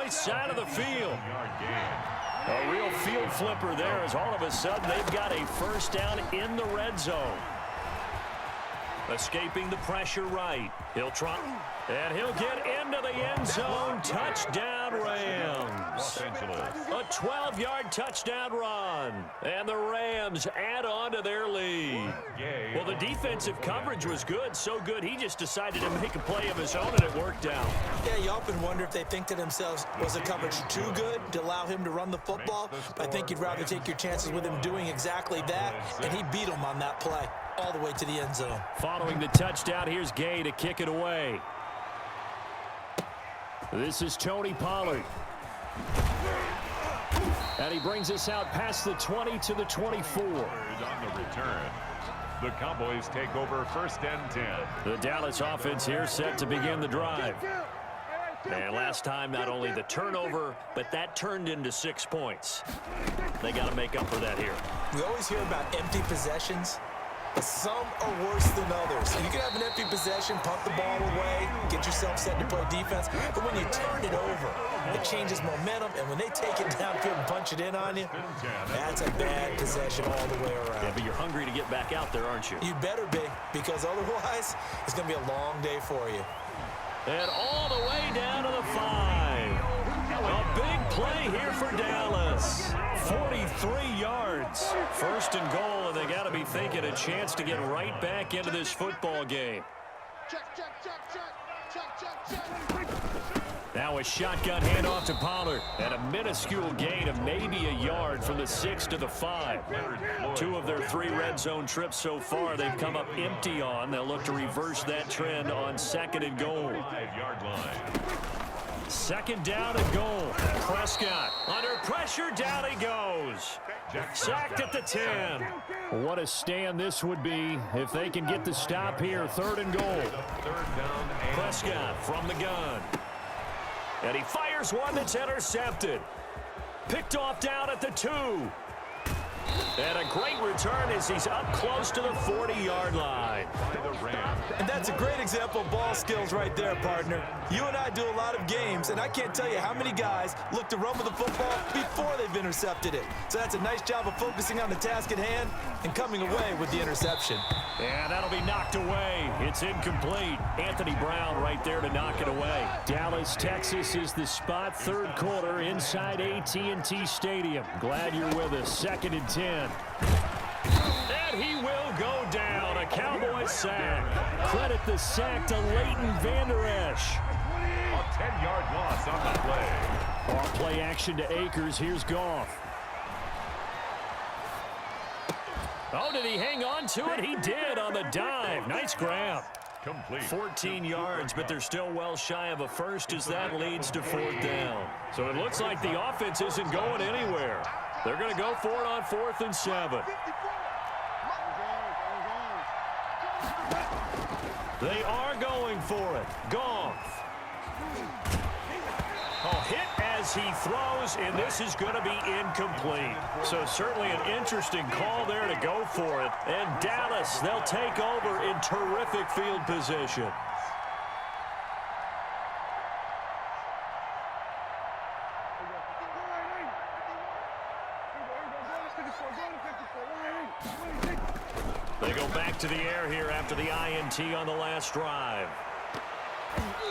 right side of the field. A real field flipper there as all of a sudden they've got a first down in the red zone. Escaping the pressure right. He'll try, and he'll get into the end zone. Touchdown, Rams. A 12-yard touchdown run. And the Rams add on to their lead. Well, the defensive coverage was good, so good he just decided to make a play of his own, and it worked out. Yeah, you often wonder if they think to themselves, was the coverage too good to allow him to run the football? I think you'd rather take your chances with him doing exactly that, and he beat him on that play all the way to the end zone. Following the touchdown, here's Gay to kick it away. This is Tony Pollard. And he brings us out past the 20 to the 24. On the return, the Cowboys take over first and 10. The Dallas offense here set to begin the drive. And last time, not only the turnover, but that turned into 6 points. They got to make up for that here. We always hear about empty possessions. Some are worse than others. You can have an empty possession, punt the ball away, get yourself set to play defense. But when you turn it over, it changes momentum. And when they take it downfield and punch it in on you, that's a bad possession all the way around. Yeah, but you're hungry to get back out there, aren't you? You better be, because otherwise, it's going to be a long day for you. And all the way down to the 5. A big play here for Dallas. 43 yards. First and goal, and they got to be thinking a chance to get right back into this football game. Now a shotgun handoff to Pollard. And a minuscule gain of maybe a yard from the 6 to the 5. 2 of their 3 red zone trips so far they've come up empty on. They'll look to reverse that trend on second and goal. 5-yard line. Second down and goal. Prescott under pressure, down he goes. Sacked at the 10. What a stand this would be if they can get the stop here. Third and goal. Prescott from the gun. And he fires one that's intercepted. Picked off down at the 2. And a great return as he's up close to the 40-yard line. And that's a great example of ball skills right there, partner. You and I do a lot of games, and I can't tell you how many guys look to run with the football before they've intercepted it. So that's a nice job of focusing on the task at hand and coming away with the interception. And that'll be knocked away. It's incomplete. Anthony Brown right there to knock it away. Dallas, Texas is the spot. Third quarter inside AT&T Stadium. Glad you're with us. Second and 10. And he will go down. A Cowboy sack. Credit the sack to Leighton Vander Esch. A 10-yard loss on the play. Off play action to Akers. Here's Goff. Oh, did he hang on to it? He did on the dive. Nice grab. Complete. 14 yards, but they're still well shy of a first as that leads to 4th down. So it looks like the offense isn't going anywhere. They're going to go for it on 4th and 7. They are going for it. Goff. Oh, hit as he throws, and this is going to be incomplete. So certainly an interesting call there to go for it. And Dallas, they'll take over in terrific field position. They go back to the air here after the INT on the last drive.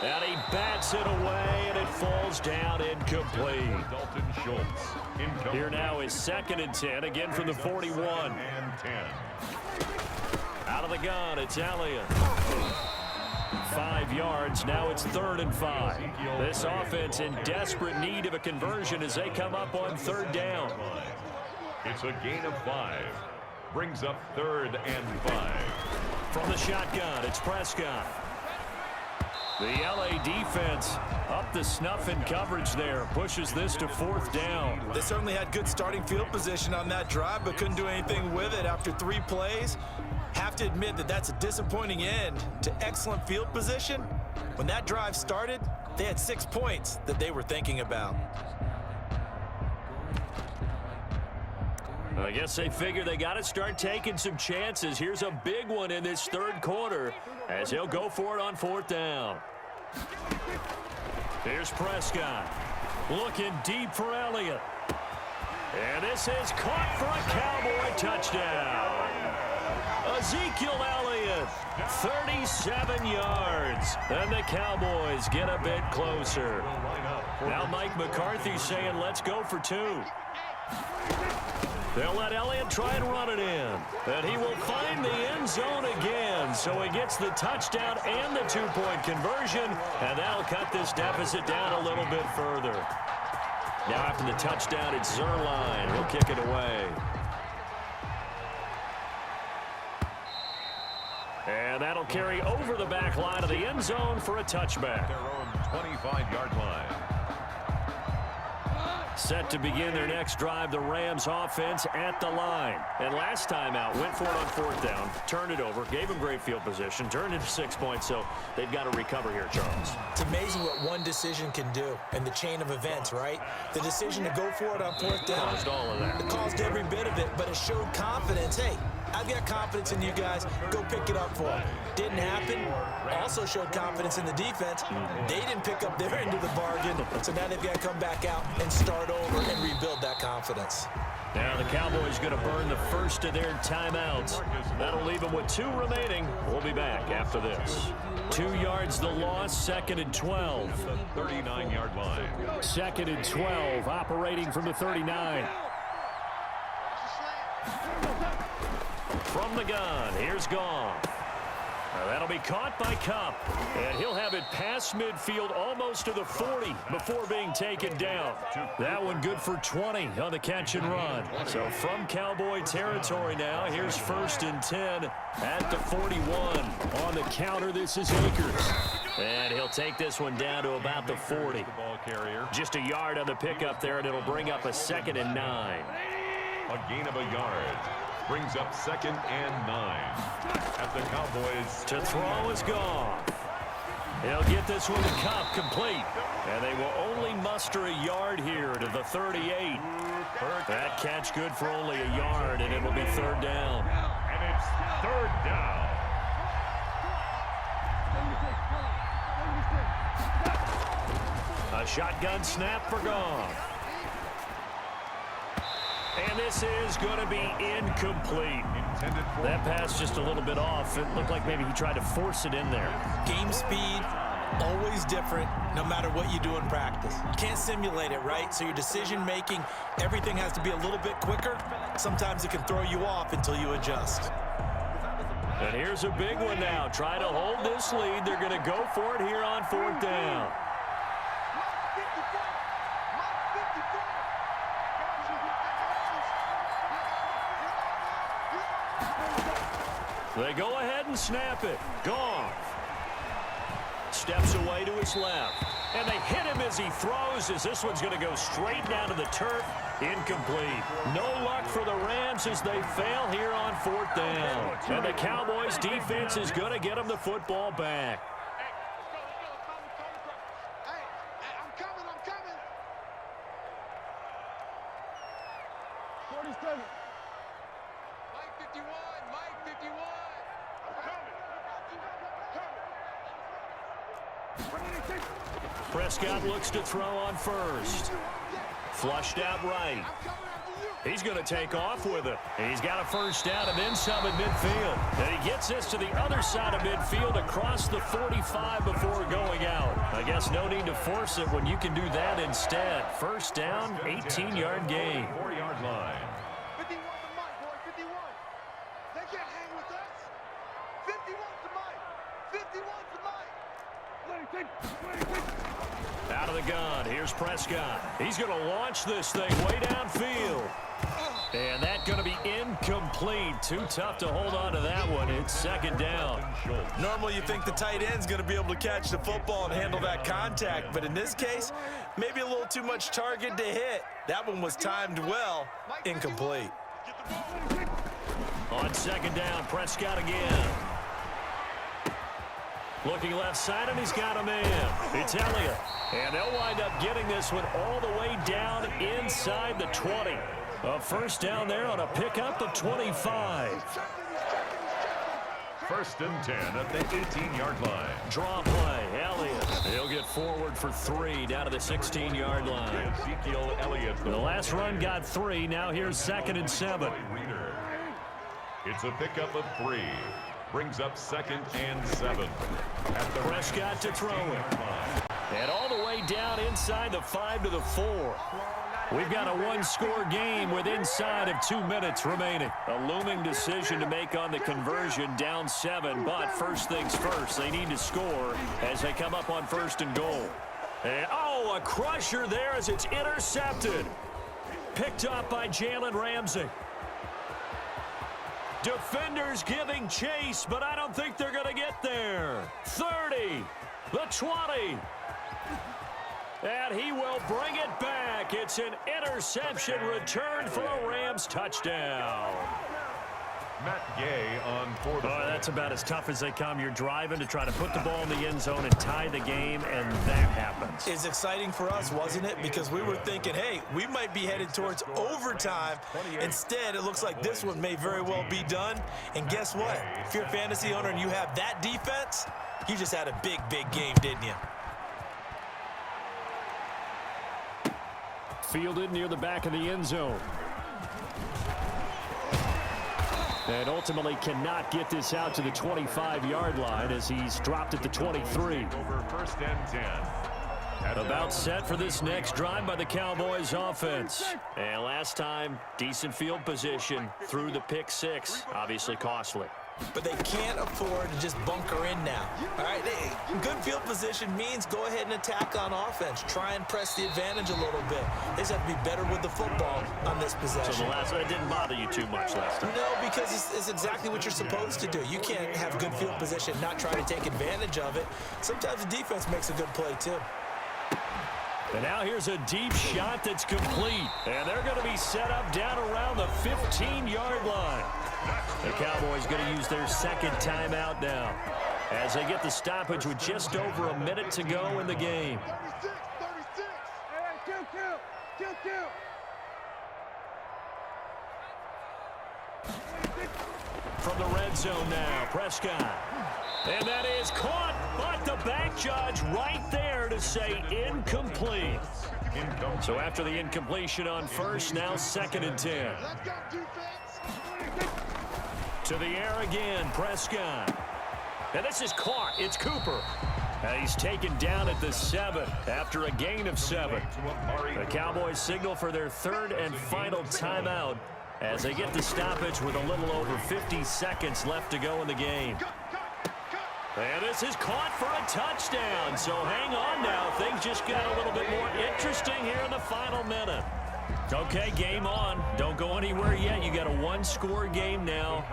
And he bats it away, and it falls down incomplete. Dalton Schultz. Here now is 2nd and 10, again from the 41. And 10. Out of the gun, it's Elliott. 5 yards, now it's 3rd and 5. This offense in desperate need of a conversion as they come up on 3rd down. It's a gain of 5. Brings up 3rd and 5. From the shotgun, it's Prescott. The LA defense up the snuff in coverage there. Pushes this to 4th down. They certainly had good starting field position on that drive, but couldn't do anything with it after 3 plays. Have to admit that that's a disappointing end to excellent field position. When that drive started, they had 6 points that they were thinking about. I guess they figure they got to start taking some chances. Here's a big one in this 3rd quarter as he'll go for it on 4th down. Here's Prescott. Looking deep for Elliott. And this is caught for a Cowboy touchdown. Ezekiel Elliott, 37 yards. And the Cowboys get a bit closer. Now Mike McCarthy saying, let's go for 2. They'll let Elliott try and run it in. And he will find the end zone again. So he gets the touchdown and the 2-point conversion. And that'll cut this deficit down a little bit further. Now after the touchdown, it's Zerline. He'll kick it away. And that'll carry over the back line of the end zone for a touchback. Their own 25-yard line. Set to begin their next drive, the Rams offense at the line. And last time out, went for it on 4th down, turned it over, gave them great field position, turned into 6 points, so they've got to recover here, Charles. It's amazing what one decision can do in the chain of events, right? The decision to go for it on 4th down. Caused all of that. It caused every bit of it, but it showed confidence. Hey, I've got confidence in you guys. Go pick it up for them. Didn't happen. Also showed confidence in the defense. They didn't pick up their end of the bargain, so now they've got to come back out and start over and rebuild that confidence. Now the Cowboys going to burn the first of their timeouts. That'll leave them with 2 remaining. We'll be back after this. 2 yards the loss, 2nd and 12. 39-yard line. 2nd and 12, operating from the 39. From the gun, here's Goff. That'll be caught by Kupp, and he'll have it past midfield almost to the 40 before being taken down. That one good for 20 on the catch and run. So from Cowboy territory now, here's 1st and 10 at the 41. On the counter, this is Akers. And he'll take this one down to about the 40. Just a yard on the pickup there, and it'll bring up a 2nd and 9. A gain of a yard. Brings up 2nd and 9. At the Cowboys. To throw is Goff. He'll get this one to Kupp complete. And they will only muster a yard here to the 38. That catch good for only a yard, and it'll be 3rd down. And it's 3rd down. A shotgun snap for Goff. And this is going to be incomplete. That pass just a little bit off. It looked like maybe he tried to force it in there. Game speed, always different, no matter what you do in practice. You can't simulate it, right? So your decision-making, everything has to be a little bit quicker. Sometimes it can throw you off until you adjust. And here's a big one now. Try to hold this lead. They're going to go for it here on 4th down. They go ahead and snap it. Goff steps away to his left. And they hit him as he throws, as this one's going to go straight down to the turf. Incomplete. No luck for the Rams as they fail here on 4th down. And the Cowboys defense is going to get them the football back. Prescott looks to throw on 1st. Flushed out right. He's going to take off with it. He's got a 1st down and then some at midfield. And he gets this to the other side of midfield across the 45 before going out. I guess no need to force it when you can do that instead. 1st down, 18-yard gain. 4-yard line. 51 to Mike, boy, 51. They can't hang with us. 51 to Mike. 51 to Mike. Out of the gun, here's Prescott. He's going to launch this thing way downfield. And that's going to be incomplete. Too tough to hold on to that one. It's 2nd down. Normally you think the tight end's going to be able to catch the football and handle that contact, but in this case, maybe a little too much target to hit. That one was timed well. Incomplete. On 2nd down, Prescott again. Looking left side, and he's got him in. It's Elliott. And they'll wind up getting this one all the way down inside the 20. A 1st down there on a pickup of 25. 1st and 10 at the 18-yard line. Draw play, Elliott. He'll get forward for 3 down to the 16-yard line. Ezekiel Elliott. The last run got 3. Now here's 2nd and 7. It's a pickup of 3. Brings up 2nd and 7. At the Prescott to throw it. And all the way down inside the 5 to the 4. We've got a one-score game with inside of 2 minutes remaining. A looming decision to make on the conversion, down 7. But first things first, they need to score as they come up on 1st and goal. And, oh, a crusher there as it's intercepted. Picked up by Jalen Ramsey. Defenders giving chase, but I don't think they're going to get there. 30, the 20. And he will bring it back. It's an interception return for a Rams touchdown. Matt Gay on 4th. That's about as tough as they come. You're driving to try to put the ball in the end zone and tie the game, and that happens. It's exciting for us, wasn't it? Because we were thinking, hey, we might be headed towards overtime. Instead, it looks like this one may very well be done. And guess what? If you're a fantasy owner and you have that defense, you just had a big, big game, didn't you? Fielded near the back of the end zone. And ultimately cannot get this out to the 25-yard line as he's dropped at the 23. Over 1st and 10. About set for this next drive by the Cowboys offense. And last time, decent field position through the pick 6. Obviously costly. But they can't afford to just bunker in now. All right, good field position means go ahead and attack on offense. Try and press the advantage a little bit. They just have to be better with the football on this possession. So the last one didn't bother you too much last time? No, because it's exactly what you're supposed to do. You can't have good field position and not try to take advantage of it. Sometimes the defense makes a good play, too. And now here's a deep shot that's complete. And they're going to be set up down around the 15-yard line. The Cowboys going to use their 2nd timeout now as they get the stoppage with just over a minute to go in the game. 36, 36. Kill. From the red zone now, Prescott. And that is caught, but the back judge right there to say incomplete. So after the incompletion on 1st, now 2nd and 10. Let's go, defense. To the air again, Prescott. And this is caught. It's Cooper. And he's taken down at the 7 after a gain of 7. The Cowboys signal for their 3rd and final timeout as they get the stoppage with a little over 50 seconds left to go in the game. And this is caught for a touchdown. So hang on now. Things just got a little bit more interesting here in the final minute. Okay, game on. Don't go anywhere yet. You got a one-score game now.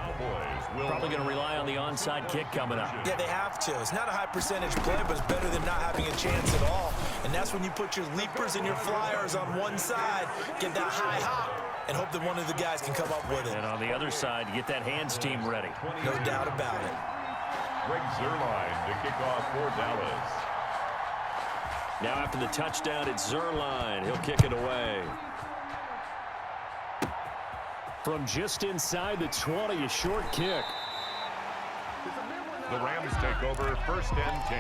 Probably going to rely on the onside kick coming up. Yeah, they have to. It's not a high percentage play, but it's better than not having a chance at all. And that's when you put your leapers and your flyers on one side, get that high hop, and hope that one of the guys can come up with it. And on the other side, get that hands team ready. No doubt about it. Greg Zuerlein to kick off for Dallas. Now after the touchdown, it's Zuerlein. He'll kick it away. From just inside the 20, a short kick. The Rams take over 1st and 10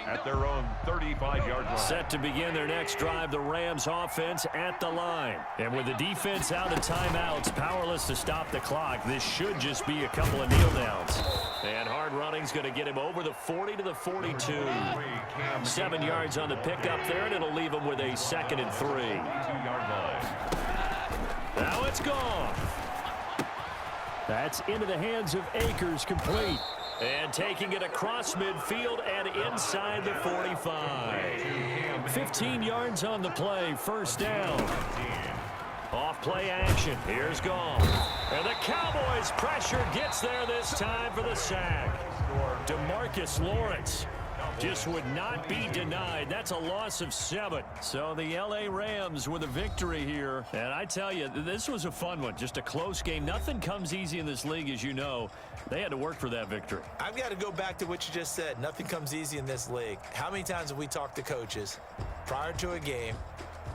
at their own 35-yard line. Set to begin their next drive, the Rams offense at the line. And with the defense out of timeouts, powerless to stop the clock, this should just be a couple of kneel downs. And hard running's going to get him over the 40 to the 42. 7 yards on the pickup there, and it'll leave him with a 2nd and 3. 2-yard line. Now it's gone. That's into the hands of Akers, complete. And taking it across midfield and inside the 45. 15 yards on the play, 1st down. Off play action, here's Gall. And the Cowboys pressure gets there this time for the sack. DeMarcus Lawrence just would not be denied. That's a loss of 7. So the L.A. Rams with a victory here. And I tell you, this was a fun one. Just a close game. Nothing comes easy in this league, as you know. They had to work for that victory. I've got to go back to what you just said. Nothing comes easy in this league. How many times have we talked to coaches prior to a game,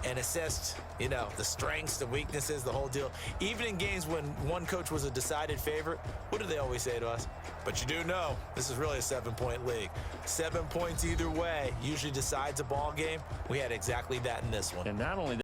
and assessed, the strengths, the weaknesses, the whole deal. Even in games when one coach was a decided favorite, what do they always say to us? But you do know this is really a 7-point league. 7 points either way usually decides a ball game. We had exactly that in this one. And not only